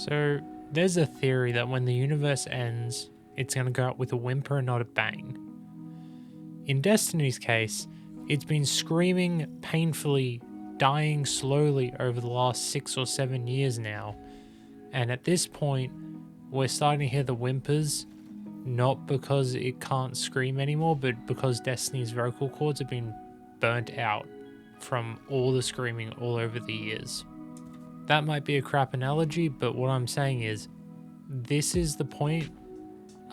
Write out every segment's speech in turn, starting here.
So there's a theory that when the universe ends, it's going to go out with a whimper and not a bang. In Destiny's case, it's been screaming painfully, dying slowly over the last 6 or 7 years now. And at this point, we're starting to hear the whimpers, not because it can't scream anymore, but because Destiny's vocal cords have been burnt out from all the screaming all over the years. That might be a crap analogy, but what I'm saying is, this is the point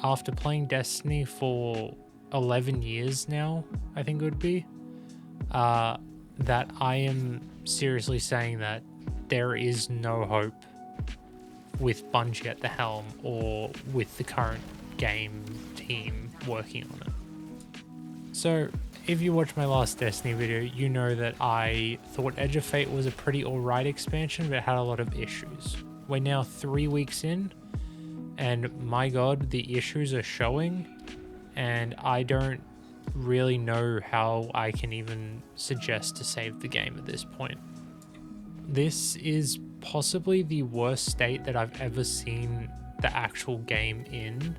after playing Destiny for 11 years now, I think it would be, that I am seriously saying that there is no hope with Bungie at the helm or with the current game team working on it. So, if you watched my last Destiny video, you know that I thought Edge of Fate was a pretty alright expansion, but it had a lot of issues. We're now 3 weeks in, and my god, the issues are showing, and I don't really know how I can even suggest to save the game at this point. This is possibly the worst state that I've ever seen the actual game in,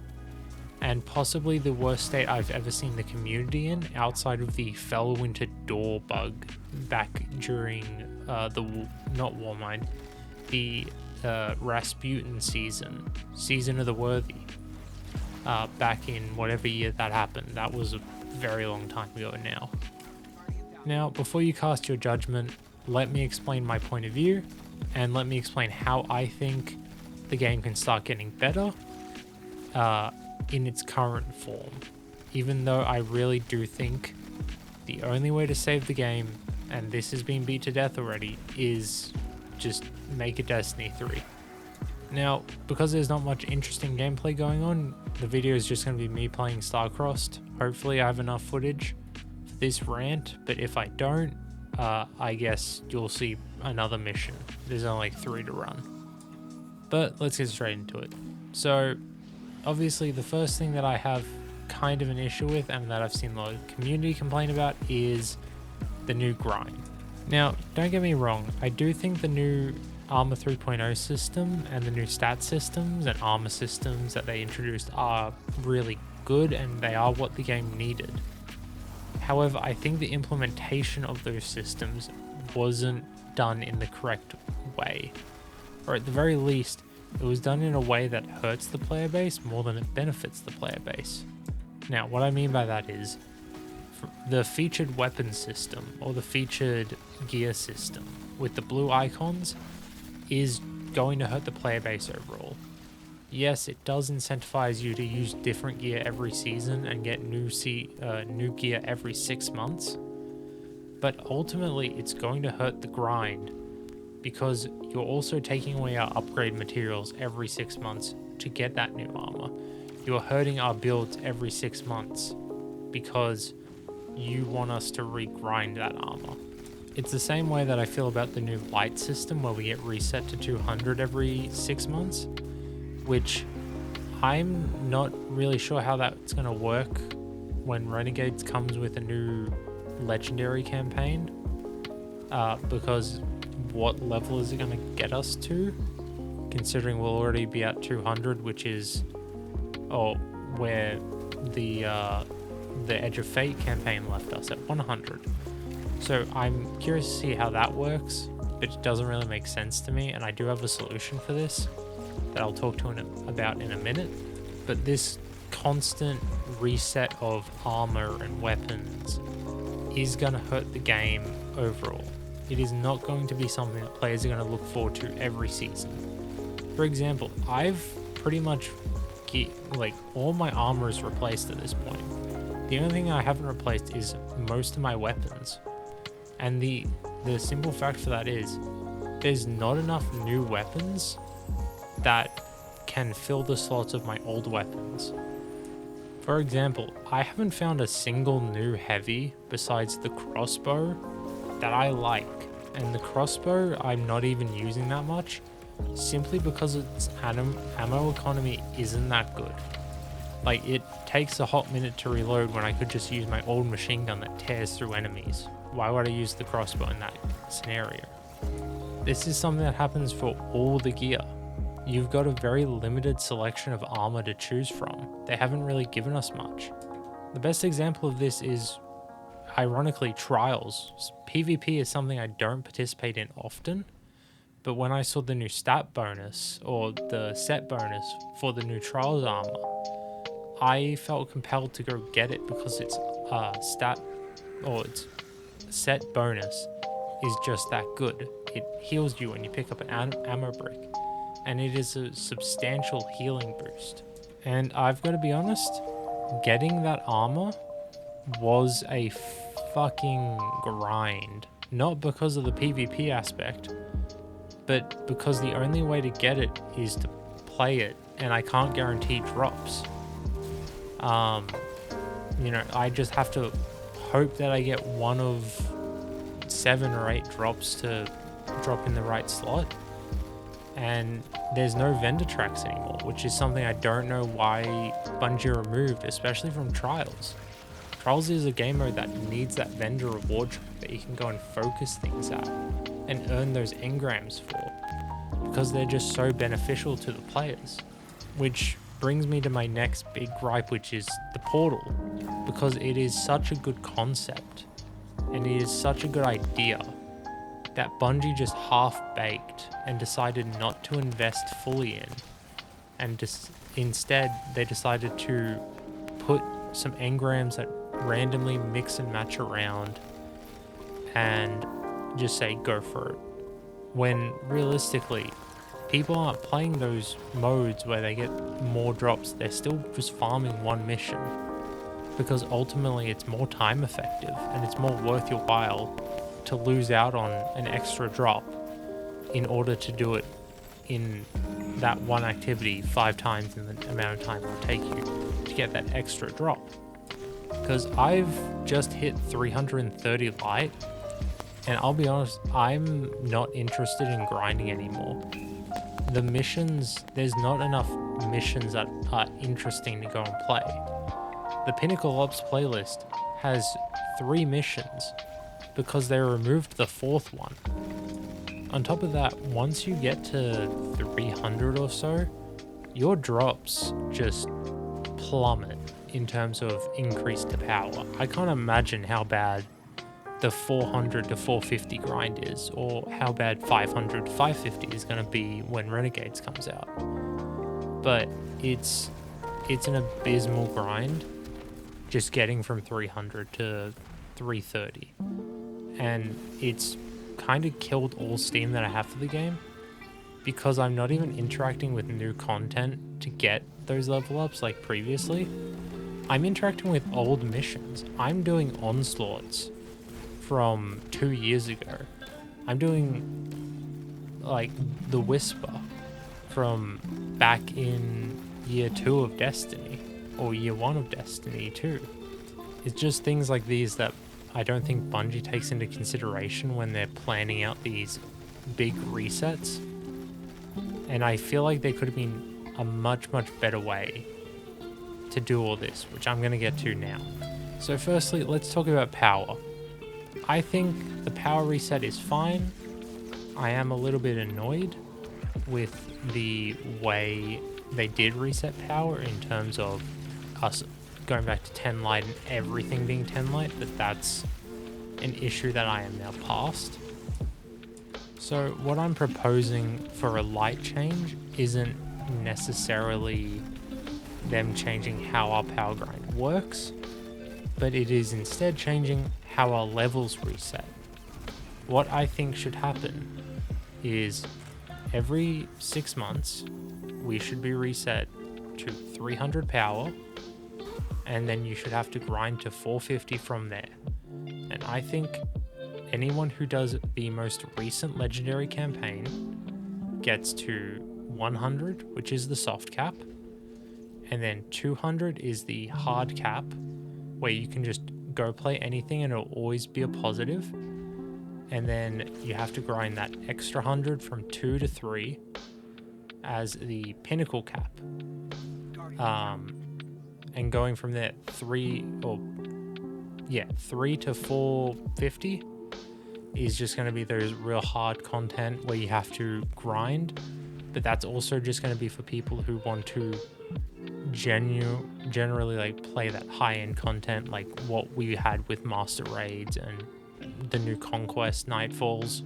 and possibly the worst state I've ever seen the community in outside of the Fellwinter door bug back during not Warmind, the Rasputin season of the Worthy, back in whatever year that happened. That was a very long time ago now. Now, before you cast your judgment, let me explain my point of view, and let me explain how I think the game can start getting better in its current form, even though I really do think the only way to save the game, and this has been beat to death already, is just make a Destiny 3. Now, because there's not much interesting gameplay going on, the video is just going to be me playing Starcrossed. Hopefully I have enough footage for this rant, but if I don't, I guess you'll see another mission. There's only 3 to run. But let's get straight into it. So, obviously the first thing that I have kind of an issue with, and that I've seen a lot of community complain about, is the new grind. Now, don't get me wrong, I do think the new Armor 3.0 system and the new stat systems and armor systems that they introduced are really good, and they are what the game needed. However, I think the implementation of those systems wasn't done in the correct way, or at the very least, it was done in a way that hurts the player base more than it benefits the player base. Now, what I mean by that is, the featured weapon system, or the featured gear system, with the blue icons, is going to hurt the player base overall. Yes, it does incentivize you to use different gear every season and get new gear every 6 months, but ultimately it's going to hurt the grind, because you're also taking away our upgrade materials every 6 months to get that new armor. You're hurting our builds every 6 months because you want us to regrind that armor. It's the same way that I feel about the new light system, where we get reset to 200 every 6 months, which I'm not really sure how that's going to work when Renegades comes with a new legendary campaign, because what level is it going to get us to, considering we'll already be at 200, which is where the Edge of Fate campaign left us at 100. So I'm curious to see how that works, but it doesn't really make sense to me, and I do have a solution for this that I'll talk to about in a minute. But this constant reset of armor and weapons is going to hurt the game overall. It is not going to be something that players are going to look forward to every season. For example, I've pretty much all my armor is replaced at this point. The only thing I haven't replaced is most of my weapons. And the simple fact for that is, there's not enough new weapons that can fill the slots of my old weapons. For example, I haven't found a single new heavy besides the crossbow that I like, and the crossbow I'm not even using that much, simply because its ammo economy isn't that good. Like, it takes a hot minute to reload when I could just use my old machine gun that tears through enemies. Why would I use the crossbow in that scenario? This is something that happens for all the gear. you've got a very limited selection of armor to choose from. They haven't really given us much. The best example of this is, ironically, Trials. PvP is something I don't participate in often, but when I saw the new stat bonus, or the set bonus for the new Trials armor, I felt compelled to go get it because its its set bonus is just that good. It heals you when you pick up an ammo brick, and it is a substantial healing boost. And I've got to be honest, getting that armor was a fucking grind. Not because of the PvP aspect, but because the only way to get it is to play it, and I can't guarantee drops. I just have to hope that I get one of 7 or 8 drops to drop in the right slot. And there's no vendor tracks anymore, which is something I don't know why Bungie removed, especially from Trials. Trials is a game mode that needs that vendor reward track that you can go and focus things at and earn those engrams for, because they're just so beneficial to the players. Which brings me to my next big gripe, which is the portal, because it is such a good concept and it is such a good idea that Bungie just half-baked and decided not to invest fully in, and instead they decided to put some engrams that randomly mix and match around and just say go for it, when realistically people aren't playing those modes where they get more drops. They're still just farming one mission, because ultimately it's more time effective and it's more worth your while to lose out on an extra drop in order to do it in that one activity 5 times in the amount of time it will take you to get that extra drop. Because I've just hit 330 light, and I'll be honest, I'm not interested in grinding anymore. The missions, there's not enough missions that are interesting to go and play. The Pinnacle Ops playlist has 3 missions because they removed the 4th one. On top of that, once you get to 300 or so, your drops just plummet in terms of increase to power. I can't imagine how bad the 400 to 450 grind is, or how bad 500 to 550 is going to be when Renegades comes out. But it's an abysmal grind just getting from 300 to 330. And it's kind of killed all steam that I have for the game, because I'm not even interacting with new content to get those level ups like previously. I'm interacting with old missions. I'm doing onslaughts from 2 years ago. I'm doing like the Whisper from back in year 2 of Destiny, or year 1 of Destiny 2. It's just things like these that I don't think Bungie takes into consideration when they're planning out these big resets. And I feel like there could have been a much better way to do all this, which I'm going to get to now. So firstly, let's talk about power. I think the power reset is fine. I am a little bit annoyed with the way they did reset power in terms of us going back to 10 light and everything being 10 light, but that's an issue that I am now past. So what I'm proposing for a light change isn't necessarily them changing how our power grind works, but it is instead changing how our levels reset. What I think should happen is every 6 months we should be reset to 300 power, and then you should have to grind to 450 from there. And I think anyone who does the most recent legendary campaign gets to 100, which is the soft cap, and then 200 is the hard cap, where you can just go play anything and it'll always be a positive. And then you have to grind that extra 100 from 2 to 3 as the pinnacle cap. And going from there, 3 to 450 is just going to be those real hard content where you have to grind but that's also just going to be for people who want to generally like play that high-end content, like what we had with Master Raids and the new Conquest Nightfalls,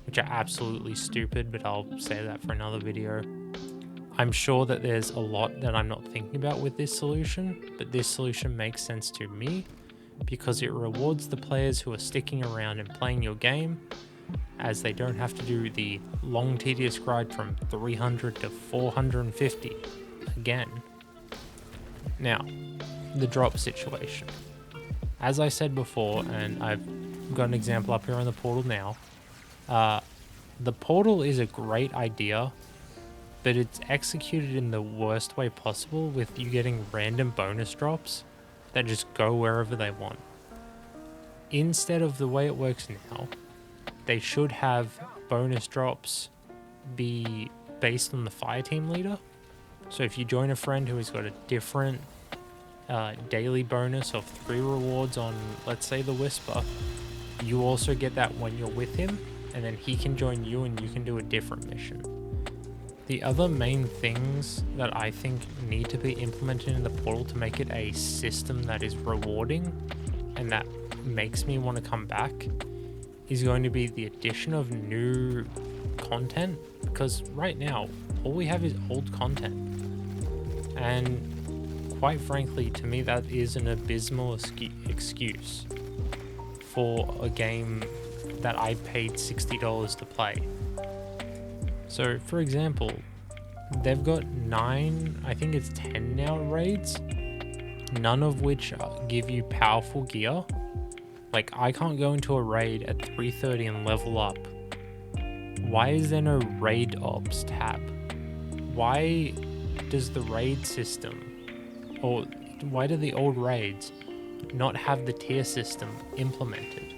which are absolutely stupid, but I'll say that for another video. I'm sure that there's a lot that I'm not thinking about with this solution, but this solution makes sense to me because it rewards the players who are sticking around and playing your game, as they don't have to do the long tedious grind from 300 to 450 again. Now, the drop situation. As I said before, and I've got an example up here on the portal now, the portal is a great idea, but it's executed in the worst way possible, with you getting random bonus drops that just go wherever they want. Instead of the way it works now, they should have bonus drops be based on the fire team leader. So if you join a friend who has got a different daily bonus of 3 rewards on, let's say, the Whisper, you also get that when you're with him, and then he can join you and you can do a different mission. The other main things that I think need to be implemented in the portal to make it a system that is rewarding and that makes me want to come back is going to be the addition of new content, because right now all we have is old content, and quite frankly, to me, that is an abysmal excuse for a game that I paid $60 to play. So, for example, they've got 9, I think it's 10 now, raids, none of which give you powerful gear. Like, I can't go into a raid at 3:30 and level up. Why is there no raid ops tab? Why does the raid system, or why do the old raids not have the tier system implemented?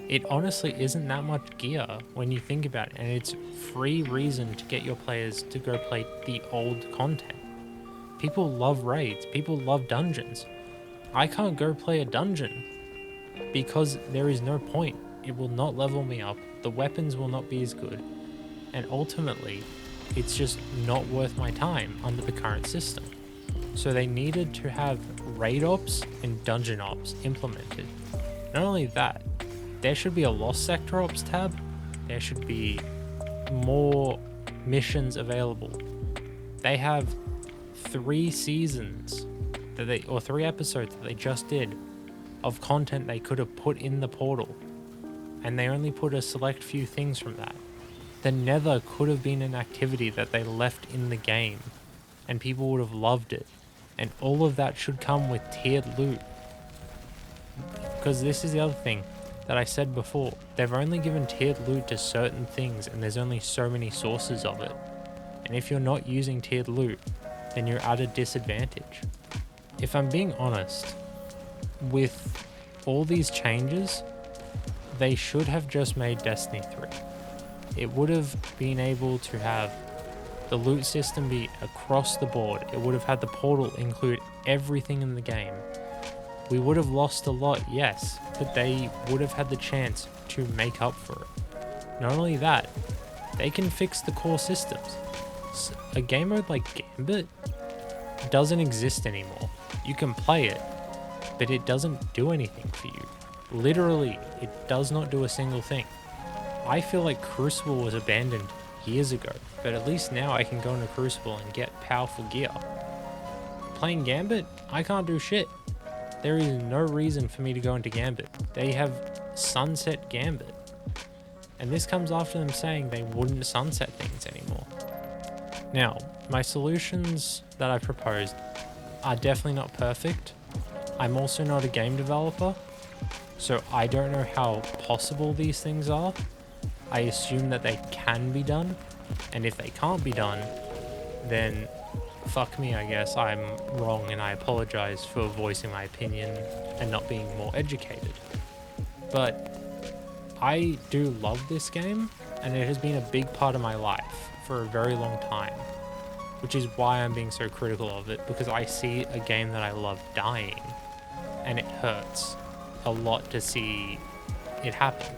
It honestly isn't that much gear when you think about it, and it's free reason to get your players to go play the old content. People love raids, people love dungeons. I can't go play a dungeon because there is no point. It will not level me up, the weapons will not be as good, and ultimately it's just not worth my time under the current system. So they needed to have raid ops and dungeon ops implemented. Not only that, there should be a Lost Sector Ops tab. There should be more missions available. They have 3 seasons or 3 episodes that they just did of content they could have put in the portal, and they only put a select few things from that. The Nether could have been an activity that they left in the game, and people would have loved it. And all of that should come with tiered loot. Because this is the other thing that I said before, they've only given tiered loot to certain things, and there's only so many sources of it. And if you're not using tiered loot, then you're at a disadvantage. If I'm being honest, with all these changes, they should have just made Destiny 3. It would have been able to have the loot system be across the board. It would have had the portal include everything in the game. We would have lost a lot, yes, but they would have had the chance to make up for it. Not only that, they can fix the core systems. A game mode like Gambit doesn't exist anymore. You can play it, but it doesn't do anything for you. Literally, it does not do a single thing. I feel like Crucible was abandoned years ago, but at least now I can go into Crucible and get powerful gear. Playing Gambit, I can't do shit. There is no reason for me to go into Gambit. They have sunset Gambit. And this comes after them saying they wouldn't sunset things anymore. Now, my solutions that I proposed are definitely not perfect. I'm also not a game developer, so I don't know how possible these things are. I assume that they can be done, and if they can't be done, then fuck me, I guess. I'm wrong, and I apologize for voicing my opinion and not being more educated. But I do love this game, and it has been a big part of my life for a very long time, which is why I'm being so critical of it, because I see a game that I love dying, and it hurts a lot to see it happen.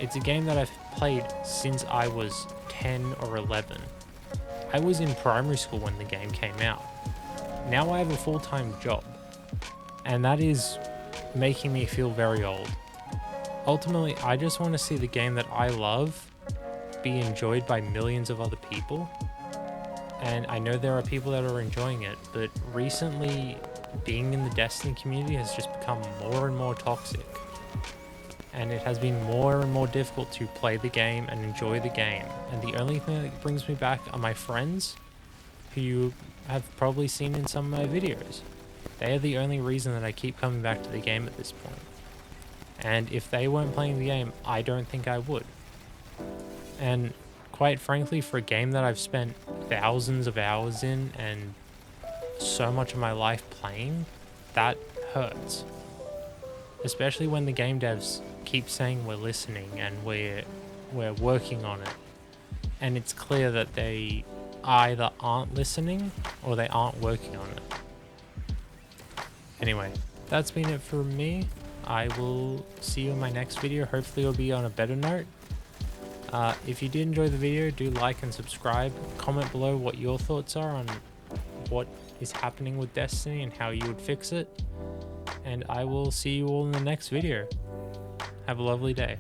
It's a game that I've played since I was 10 or 11, I was in primary school when the game came out. Now I have a full-time job, and that is making me feel very old. Ultimately, I just want to see the game that I love be enjoyed by millions of other people. And I know there are people that are enjoying it, but recently being in the Destiny community has just become more and more toxic. And it has been more and more difficult to play the game and enjoy the game. And the only thing that brings me back are my friends, who you have probably seen in some of my videos. They are the only reason that I keep coming back to the game at this point. And if they weren't playing the game, I don't think I would. And quite frankly, for a game that I've spent thousands of hours in and so much of my life playing, that hurts. Especially when the game devs keep saying we're listening and we're working on it. And it's clear that they either aren't listening or they aren't working on it. Anyway, that's been it for me. I will see you in my next video. Hopefully it'll be on a better note. If you did enjoy the video, do like and subscribe. Comment below what your thoughts are on what is happening with Destiny and how you would fix it. And I will see you all in the next video. Have a lovely day.